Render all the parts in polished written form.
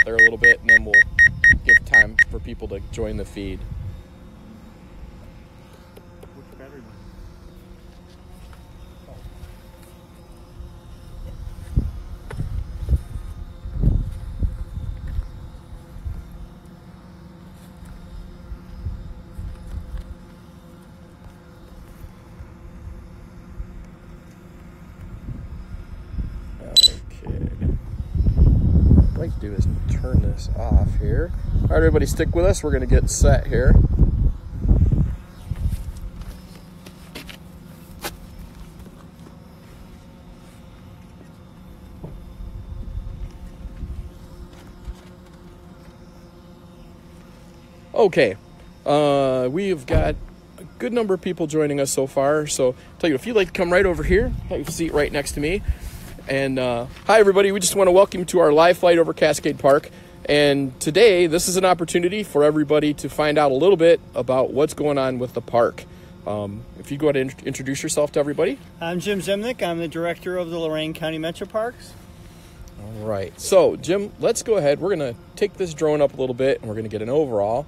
out there a little bit, and then we'll give time for people to join the feed. Which battery one? What I'd like to do is turn this off here. All right, everybody, stick with us. We're going to get set here. Okay, we've got a good number of people joining us so far. So, I'll tell you, if you'd like to come right over here, have a seat right next to me. And hi, everybody. We just want to welcome you to our live flight over Cascade Park. And today, this is an opportunity for everybody to find out a little bit about what's going on with the park. If you go ahead and introduce yourself to everybody. I'm Jim Zimnick. I'm the director of the Lorain County Metro Parks. All right. So, Jim, let's go ahead. We're going to take this drone up a little bit, and we're going to get an overall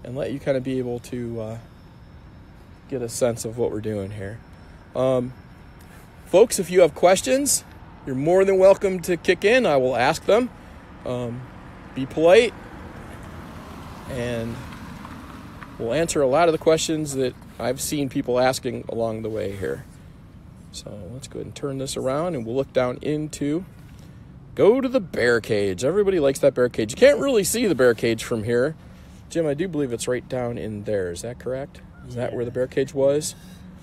and let you kind of be able to get a sense of what we're doing here. Folks, if you have questions, you're more than welcome to kick in. I will ask them. Be polite, and we'll answer a lot of the questions that I've seen people asking along the way here. So let's go ahead and turn this around, and we'll look down into, go to the bear cage. Everybody likes that bear cage. You can't really see the bear cage from here. Jim, I do believe it's right down in there. Is that correct? Is that where the bear cage was?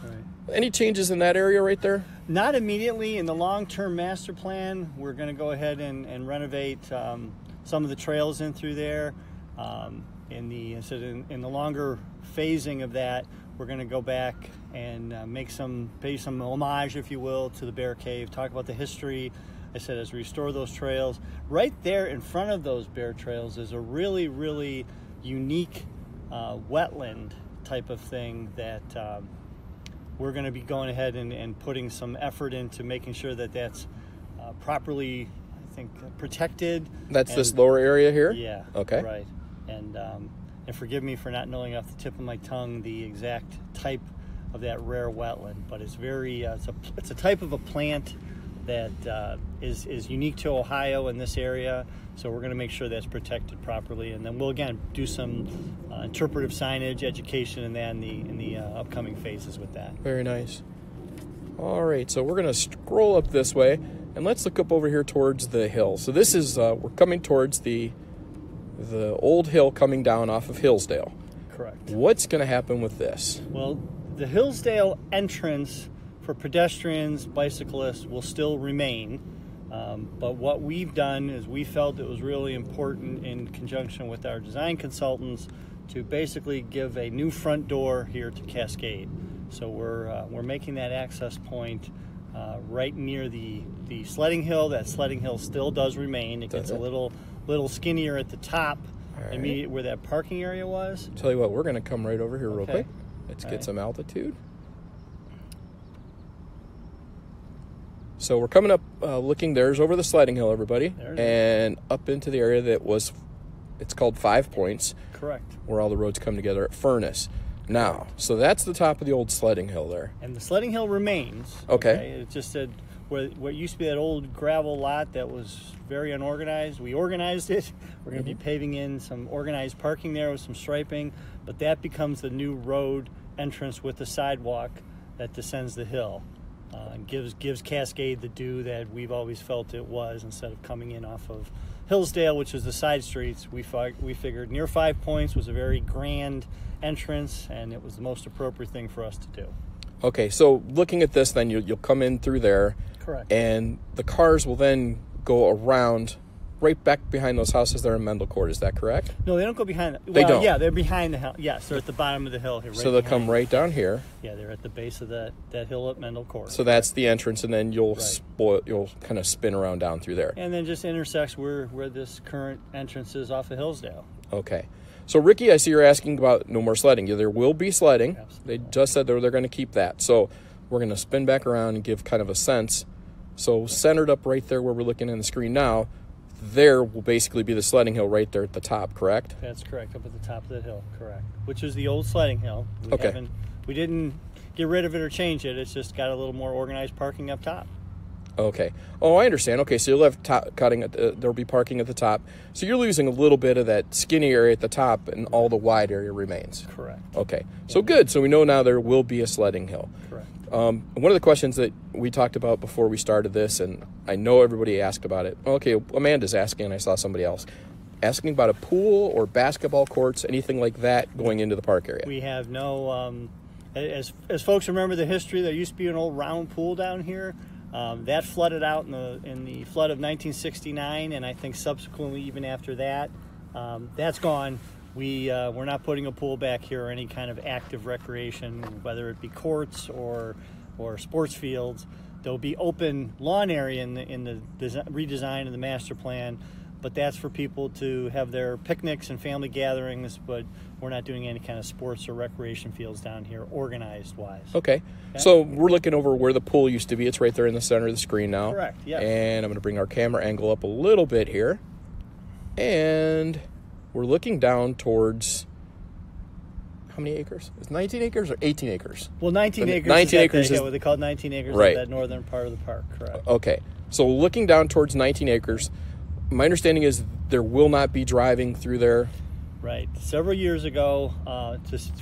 Right. Any changes in that area right there? Not immediately. In the long-term master plan, we're going to go ahead and renovate some of the trails in through there. In the longer phasing of that, we're going to go back and pay some homage, if you will, to the bear cave. Talk about the history. I said, as we restore those trails, right there in front of those bear trails is a really, really unique wetland type of thing that we're going to be going ahead and putting some effort into making sure that that's properly, I think, protected. That's this lower area here? Yeah. Okay. Right. And forgive me for not knowing off the tip of my tongue the exact type of that rare wetland, but it's very it's a type of a plant that is unique to Ohio in this area. So we're going to make sure that's protected properly, and then we'll again do some interpretive signage, education, and that in the upcoming phases with that. Very nice. All right, so we're going to scroll up this way, and let's look up over here towards the hill. So this is we're coming towards the old hill coming down off of Hillsdale. Correct. What's going to happen with this? Well, the Hillsdale entrance for pedestrians, bicyclists will still remain. But what we've done is we felt it was really important in conjunction with our design consultants to basically give a new front door here to Cascade. So we're making that access point right near the sledding hill. That sledding hill still does remain. It gets a little skinnier at the top, immediate where that parking area was. Tell you what, we're going to come right over here real quick. Let's get some altitude. So we're coming up, looking, there's over the sledding hill, everybody, and up into the area that was, it's called 5 Points. Correct. Where all the roads come together at Furnace. Now, so that's the top of the old sledding hill there. And the sledding hill remains. Okay. It's just that what used to be that old gravel lot that was very unorganized, we organized it. We're going to be paving in some organized parking there with some striping, but that becomes the new road entrance with the sidewalk that descends the hill. And gives Cascade the due that we've always felt it was, instead of coming in off of Hillsdale, which is the side streets. We figured near 5 Points was a very grand entrance, and it was the most appropriate thing for us to do. Okay, so looking at this, then you'll come in through there. Correct. And the cars will then go around right back behind those houses there in Mendel Court. Is that correct? No, they don't go behind. They don't. Yeah, they're behind the hill. Yes, they're at the bottom of the hill here. So they'll come right down here. Yeah, they're at the base of that hill at Mendel Court. So that's the entrance, and then you'll you'll kind of spin around down through there. And then just intersects where this current entrance is off of Hillsdale. Okay. So, Ricky, I see you're asking about no more sledding. Yeah, there will be sledding. Absolutely. They just said they're going to keep that. So we're going to spin back around and give kind of a sense. So centered up right there where we're looking in the screen now, there will basically be the sledding hill right there at the top, correct? That's correct, up at the top of the hill, correct. Which is the old sledding hill. We didn't get rid of it or change it. It's just got a little more organized parking up top. Okay. Oh, I understand. Okay, so you'll have there'll be parking at the top. So you're losing a little bit of that skinny area at the top, and all the wide area remains. Correct. Okay. So good. So we know now there will be a sledding hill. Correct. One of the questions that we talked about before we started this, and I know everybody asked about it. Okay, Amanda's asking, and I saw somebody else asking about a pool or basketball courts, anything like that going into the park area. We have no. As folks remember the history, there used to be an old round pool down here. That flooded out in the flood of 1969, and I think subsequently even after that, that's gone. We're not putting a pool back here or any kind of active recreation, whether it be courts or sports fields. There'll be open lawn area in the redesign of the master plan, but that's for people to have their picnics and family gatherings, but we're not doing any kind of sports or recreation fields down here organized-wise. Okay. So we're looking over where the pool used to be. It's right there in the center of the screen now. Correct, yes. And I'm going to bring our camera angle up a little bit here. And we're looking down towards, how many acres? Is it 19 acres or 18 acres? Well, 19 acres 19 acres is what they call 19 acres right. of that northern part of the park, correct. Okay. So looking down towards 19 acres, my understanding is there will not be driving through there. Right. Several years ago,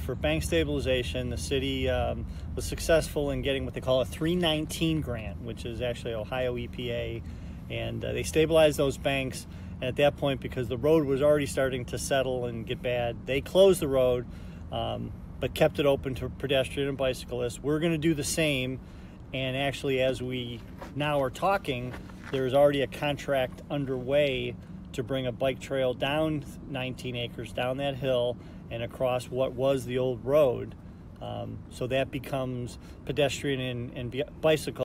for bank stabilization, the city was successful in getting what they call a 319 grant, which is actually Ohio EPA, and they stabilized those banks. And at that point, because the road was already starting to settle and get bad, they closed the road, but kept it open to pedestrian and bicyclists. We're going to do the same, and actually, as we now are talking, there's already a contract underway to bring a bike trail down 19 acres, down that hill, and across what was the old road. So that becomes pedestrian and bicycle